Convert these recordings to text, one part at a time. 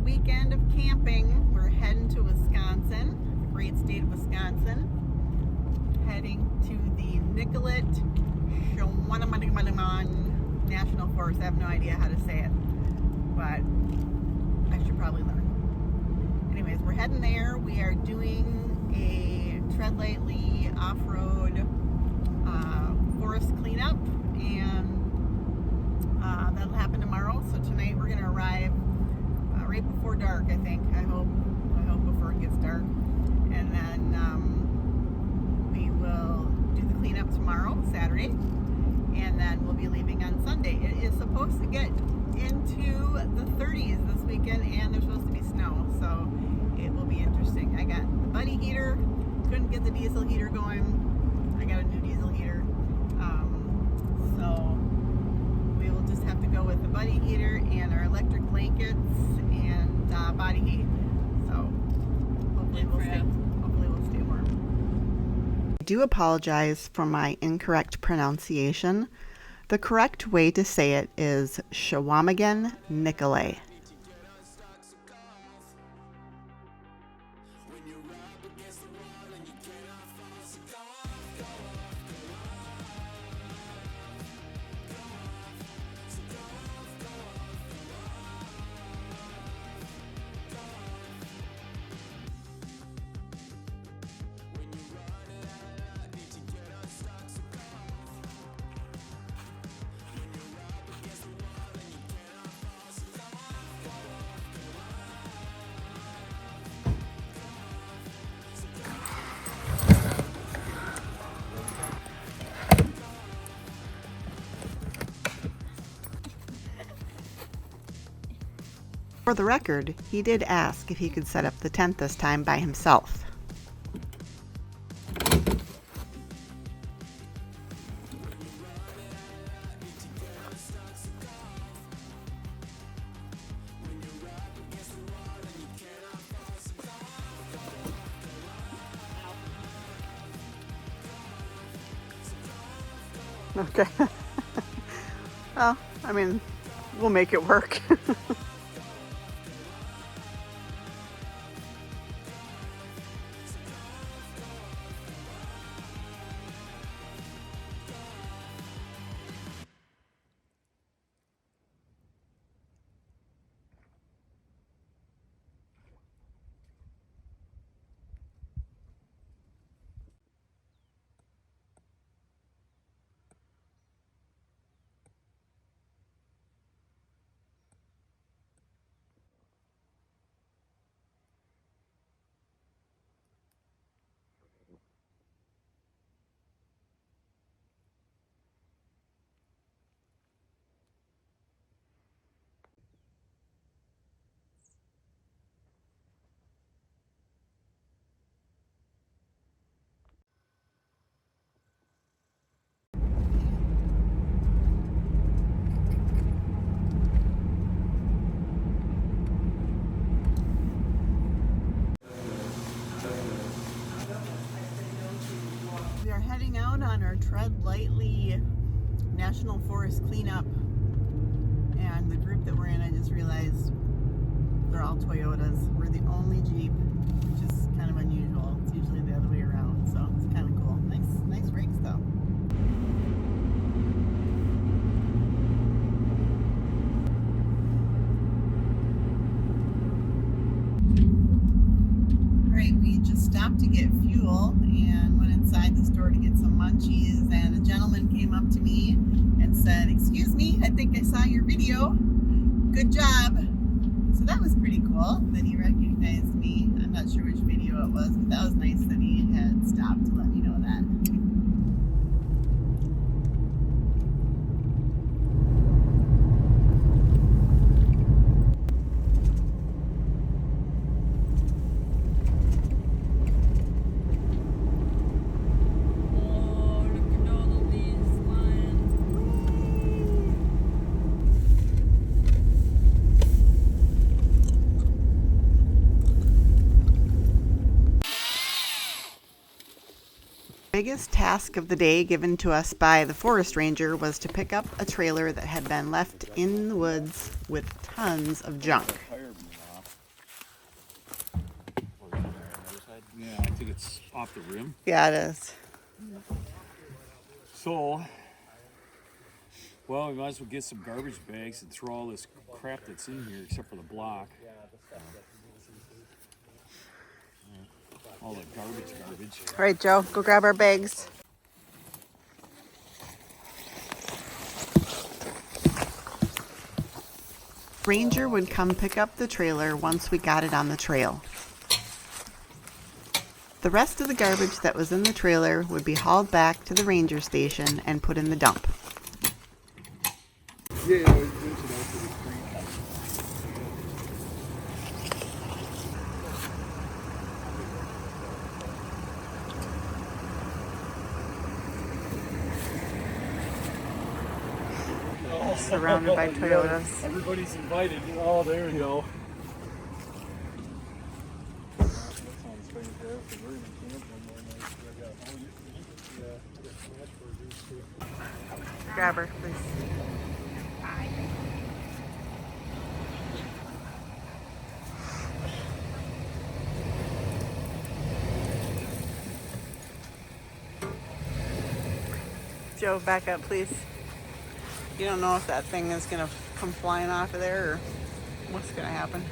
weekend of camping. We're heading to Wisconsin, the great state of Wisconsin. Heading to the Nicolet National Forest. I have no idea how to say it, but I should probably learn. Anyways, we're heading there. We are doing a TREADlightly off-road forest cleanup, and that'll happen tomorrow. So tonight we're going to arrive right before dark, I think. I hope before it gets dark. And then we will do the cleanup tomorrow, Saturday. And then we'll be leaving on Sunday. It is supposed to get into the 30s this weekend, and there's supposed to be snow. So it will be interesting. I got the buddy heater. Couldn't get the diesel heater going. I got a new diesel heater. So we will just have to go with the buddy heater and our electric blankets and body heat. So hopefully we'll stay warm. I do apologize for my incorrect pronunciation. The correct way to say it is Shawamigan Nicolet. For the record, he did ask if he could set up the tent this time by himself. Okay. Well, I mean, we'll make it work. We are heading out on our TREADlightly National Forest cleanup, and the group that we're in, I just realized they're all Toyotas. We're the only Jeep, which is kind of unusual. It's usually the other way around, so it's kind of cool. Nice rigs though. Alright, we just stopped to get fuel and went inside the store to get some munchies, and a gentleman came up to me and said, "Excuse me, I think I saw your video. Good job." So that was pretty cool that he recognized me. I'm not sure which video it was, but that was nice that he had stopped to let me know that. biggest task of the day given to us by the forest ranger was to pick up a trailer that had been left in the woods with tons of junk. Yeah, I think it's off the rim. Yeah, it is. So, well, we might as well get some garbage bags and throw all this crap that's in here, except for the block. All the garbage. All right, Joe, go grab our bags. Ranger would come pick up the trailer once we got it on the trail. The rest of the garbage that was in the trailer would be hauled back to the ranger station and put in the dump. Surrounded by Toyotas. Everybody's invited. Oh, there we go. Grab her, please. Joe, back up, please. You don't know if that thing is going to come flying off of there or what's going to happen.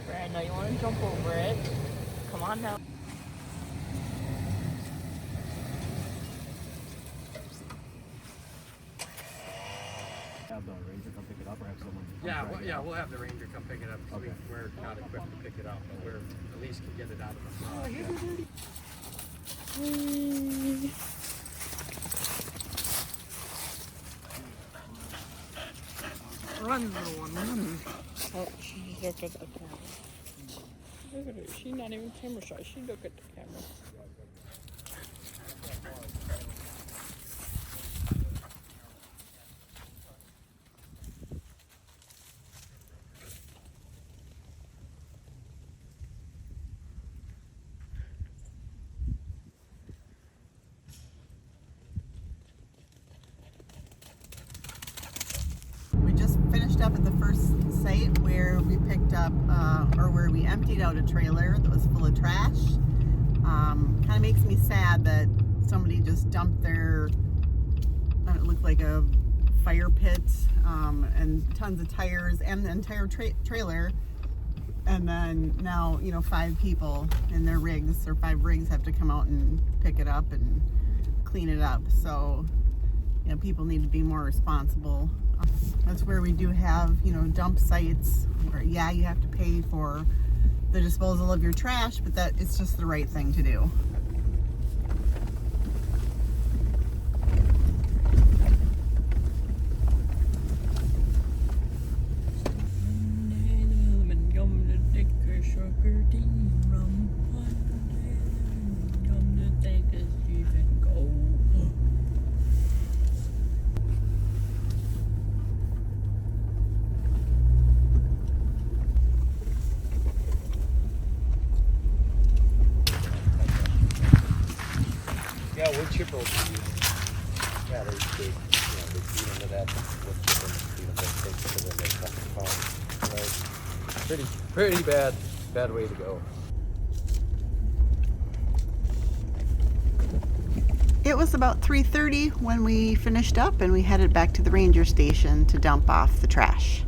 Brad, now you want to jump over it. Come on now. Have the ranger come pick it up, or have someone? We'll have the ranger come pick it up because we're not equipped to pick it up, but we're at least can get it out of the Run, little one, run. Oh, she's look at the camera. Look at her. She's not even camera shy. She look at the camera. We just finished up at the first site where we picked up, or where we emptied out a trailer that was full of trash. Kind of makes me sad that somebody just dumped their, it looked like a fire pit, and tons of tires and the entire trailer. And then now, 5 people in their rigs, or 5 rigs, have to come out and pick it up and clean it up. So, people need to be more responsible. That's where we do have, dump sites where, you have to pay for the disposal of your trash, but that it's just the right thing to do. Yeah, wood chipper will be used. Yeah, they feed into that wood chipper and feed them that takes it to the fucking farm. Right. Pretty bad way to go. It was about 3:30 when we finished up and we headed back to the ranger station to dump off the trash.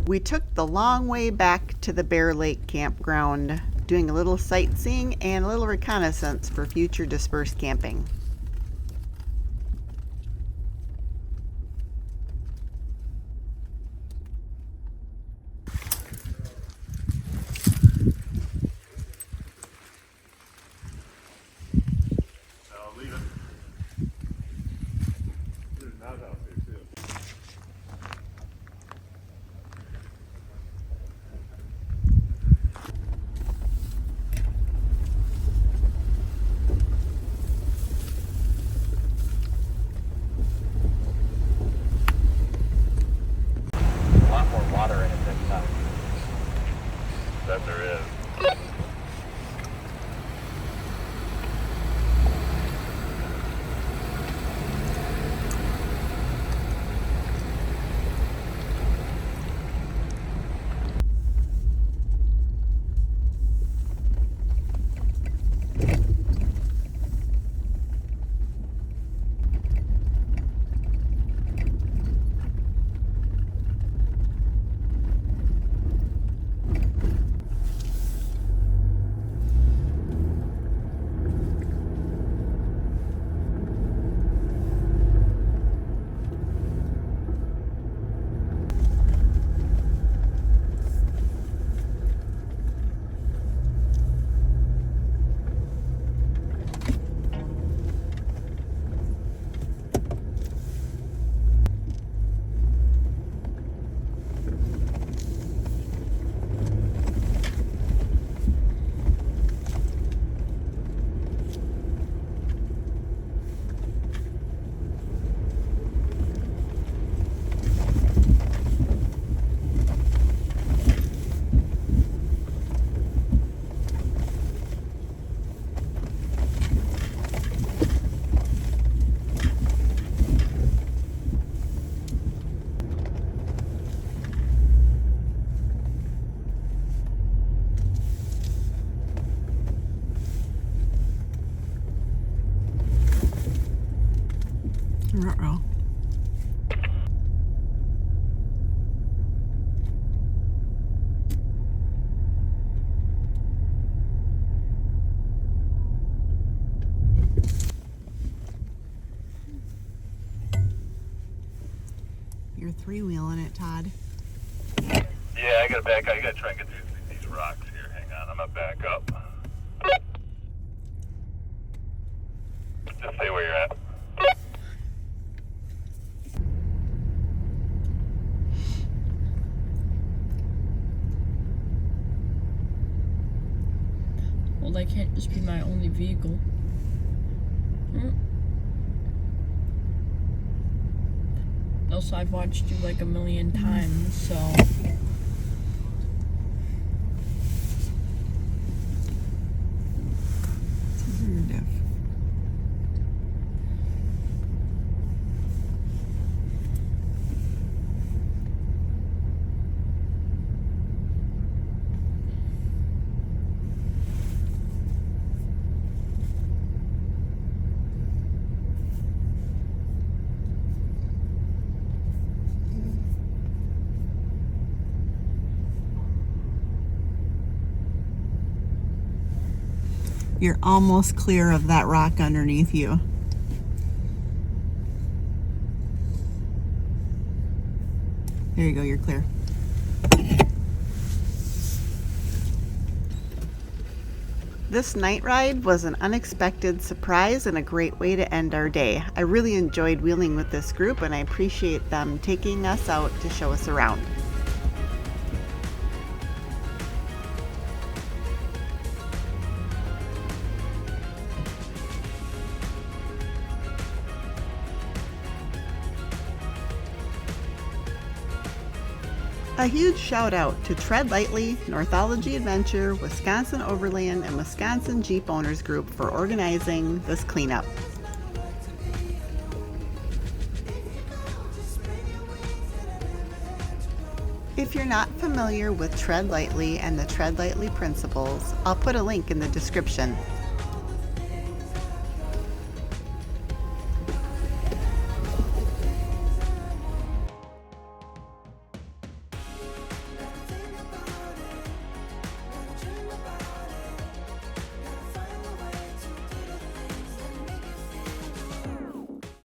We took the long way back to the Bear Lake campground, doing a little sightseeing and a little reconnaissance for future dispersed camping. Uh-oh. You're three-wheeling it, Todd. Yeah, I gotta back up. I gotta try and get through these rocks here. Hang on, I'm gonna back up. Just stay where you're at. Well, that can't just be my only vehicle. Also, I've watched you like a million times, so. You're deaf. You're almost clear of that rock underneath you. There you go, you're clear. This night ride was an unexpected surprise and a great way to end our day. I really enjoyed wheeling with this group and I appreciate them taking us out to show us around. A huge shout out to TREADlightly, Northology Adventure, Wisconsin Overland, and Wisconsin Jeep Owners Group for organizing this cleanup. If you're not familiar with TREADlightly and the TREADlightly principles, I'll put a link in the description.